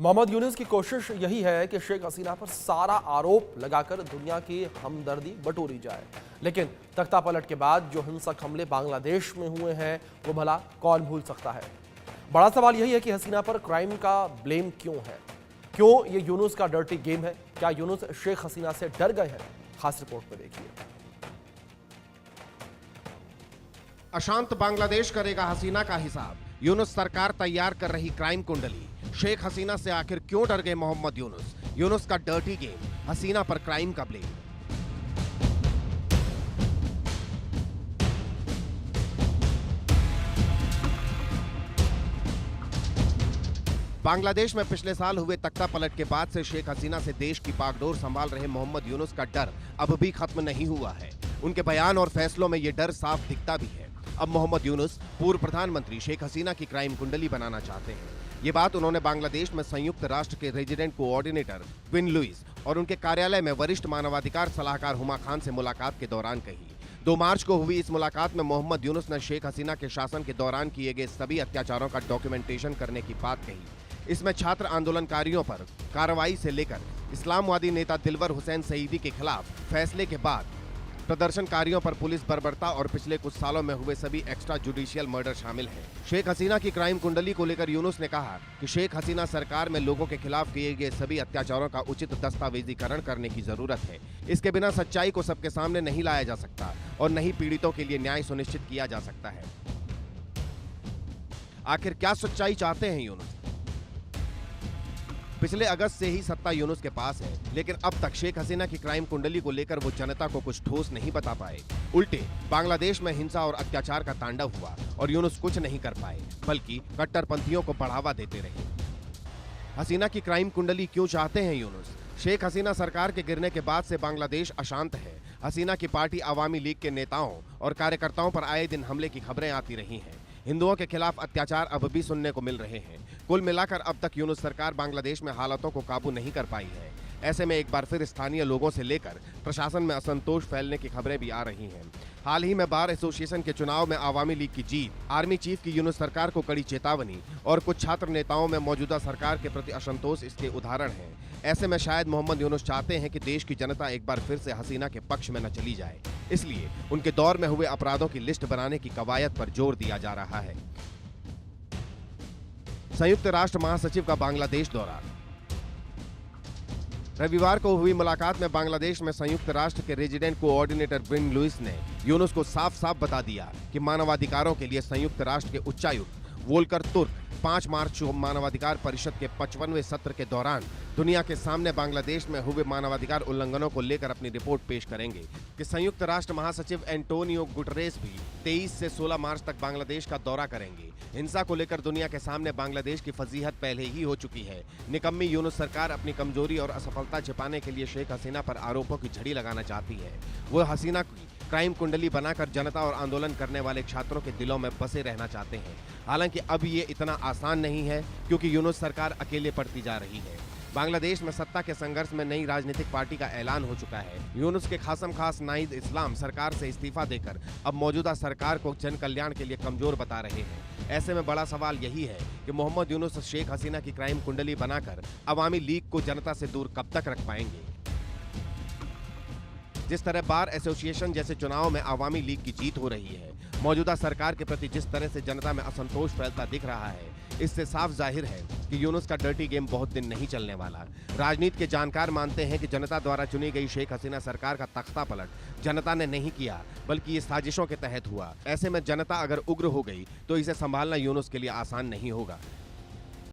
मोहम्मद यूनुस की कोशिश यही है कि शेख हसीना पर सारा आरोप लगाकर दुनिया की हमदर्दी बटोरी जाए। लेकिन तख्ता पलट के बाद जो हिंसक हमले बांग्लादेश में हुए हैं वो भला कौन भूल सकता है। बड़ा सवाल यही है कि हसीना पर क्राइम का ब्लेम क्यों है, क्यों ये यूनुस का डर्टी गेम है, क्या यूनुस शेख हसीना से डर गए हैं? खास रिपोर्ट में देखिए। अशांत बांग्लादेश करेगा हसीना का हिसाब, यूनुस सरकार तैयार कर रही क्राइम कुंडली। शेख हसीना से आखिर क्यों डर गए मोहम्मद यूनुस? यूनुस का डर्टी गेम, हसीना पर क्राइम का ब्लेम। बांग्लादेश में पिछले साल हुए तख्ता पलट के बाद से शेख हसीना से देश की बागडोर संभाल रहे मोहम्मद यूनुस का डर अब भी खत्म नहीं हुआ है। उनके बयान और फैसलों में ये डर साफ दिखता भी है। अब मोहम्मद यूनुस पूर्व प्रधानमंत्री शेख हसीना की क्राइम कुंडली बनाना चाहते हैं। ये बात उन्होंने बांग्लादेश में संयुक्त राष्ट्र के रेजिडेंट कोऑर्डिनेटर विन लुइस और उनके कार्यालय में वरिष्ठ मानवाधिकार सलाहकार हुमा खान से मुलाकात के दौरान कही। 2 मार्च को हुई इस मुलाकात में मोहम्मद यूनुस ने शेख हसीना के शासन के दौरान किए गए सभी अत्याचारों का डॉक्यूमेंटेशन करने की बात कही। इसमें छात्र आंदोलनकारियों पर कार्रवाई से लेकर इस्लामवादी नेता दिलवर हुसैन सईदी के खिलाफ फैसले के बाद प्रदर्शनकारियों पर पुलिस बर्बरता और पिछले कुछ सालों में हुए सभी एक्स्ट्रा जुडिशियल मर्डर शामिल हैं। शेख हसीना की क्राइम कुंडली को लेकर यूनुस ने कहा कि शेख हसीना सरकार में लोगों के खिलाफ किए गए सभी अत्याचारों का उचित दस्तावेजीकरण करने की जरूरत है। इसके बिना सच्चाई को सबके सामने नहीं लाया जा सकता और न ही पीड़ितों के लिए न्याय सुनिश्चित किया जा सकता है। आखिर क्या सच्चाई चाहते हैं यूनुस? पिछले अगस्त से ही सत्ता यूनुस के पास है, लेकिन अब तक शेख हसीना की क्राइम कुंडली को लेकर वो जनता को कुछ ठोस नहीं बता पाए। उल्टे बांग्लादेश में हिंसा और अत्याचार का तांडव हुआ और यूनुस कुछ नहीं कर पाए, बल्कि कट्टरपंथियों को बढ़ावा देते रहे। हसीना की क्राइम कुंडली क्यों चाहते हैं यूनुस? शेख हसीना सरकार के गिरने के बाद से बांग्लादेश अशांत है। हसीना की पार्टी अवामी लीग के नेताओं और कार्यकर्ताओं पर आए दिन हमले की खबरें आती रही हैं। हिंदुओं के खिलाफ अत्याचार अब भी सुनने को मिल रहे हैं। कुल मिलाकर अब तक यूनुस सरकार बांग्लादेश में हालातों को काबू नहीं कर पाई है। ऐसे में एक बार फिर स्थानीय लोगों से लेकर प्रशासन में असंतोष फैलने की खबरें भी आ रही हैं। हाल ही में बार एसोसिएशन के चुनाव में आवामी लीग की जीत, आर्मी चीफ की यूनुस सरकार को कड़ी चेतावनी और कुछ छात्र नेताओं में मौजूदा सरकार के प्रति असंतोष इसके उदाहरण हैं। ऐसे में शायद मोहम्मद यूनुस चाहते हैं कि देश की जनता एक बार फिर से हसीना के पक्ष में न चली जाए, इसलिए उनके दौर में हुए अपराधों की लिस्ट बनाने की कवायद पर जोर दिया जा रहा है। संयुक्त राष्ट्र महासचिव का बांग्लादेश दौरा। रविवार को हुई मुलाकात में बांग्लादेश में संयुक्त राष्ट्र के रेजिडेंट कोऑर्डिनेटर विन लुइस ने यूनुस को साफ साफ बता दिया कि मानवाधिकारों के लिए संयुक्त राष्ट्र के उच्चायुक्त वोल्कर तुर्क 5 मार्च को मानवाधिकार परिषद के 55वें सत्र के दौरान दुनिया के सामने बांग्लादेश में हुए मानवाधिकार उल्लंघनों को लेकर अपनी रिपोर्ट पेश करेंगे कि संयुक्त राष्ट्र महासचिव एंटोनियो गुटरेस भी 23 से 16 मार्च तक बांग्लादेश का दौरा करेंगे। हिंसा को लेकर दुनिया के सामने बांग्लादेश की फजीहत पहले ही हो चुकी है। निकम्मी यूनुस सरकार अपनी कमजोरी और असफलता छिपाने के लिए शेख हसीना पर आरोपों की झड़ी लगाना चाहती है। वो हसीना की क्राइम कुंडली बनाकर जनता और आंदोलन करने वाले छात्रों के दिलों में बसे रहना चाहते हैं। हालांकि अब ये इतना आसान नहीं है, क्योंकि यूनुस सरकार अकेले पड़ती जा रही है। बांग्लादेश में सत्ता के संघर्ष में नई राजनीतिक पार्टी का ऐलान हो चुका है। यूनुस के खासम खास नाइद इस्लाम सरकार से इस्तीफा देकर अब मौजूदा सरकार को जन कल्याण के लिए कमजोर बता रहे हैं। ऐसे में बड़ा सवाल यही है कि मोहम्मद यूनुस शेख हसीना की क्राइम कुंडली बनाकर अवामी लीग को जनता से दूर कब तक रख पाएंगे। जिस तरह बार एसोसिएशन जैसे चुनाव में अवामी लीग की जीत हो रही है, मौजूदा सरकार के प्रति जिस तरह से जनता में असंतोष फैलता दिख रहा है, इससे साफ जाहिर है कि यूनुस का डर्टी गेम बहुत दिन नहीं चलने वाला। राजनीति के जानकार मानते हैं कि जनता द्वारा चुनी गई शेख हसीना सरकार का तख्ता पलट जनता ने नहीं किया, बल्कि ये साजिशों के तहत हुआ। ऐसे में जनता अगर उग्र हो गई तो इसे संभालना यूनुस के लिए आसान नहीं होगा।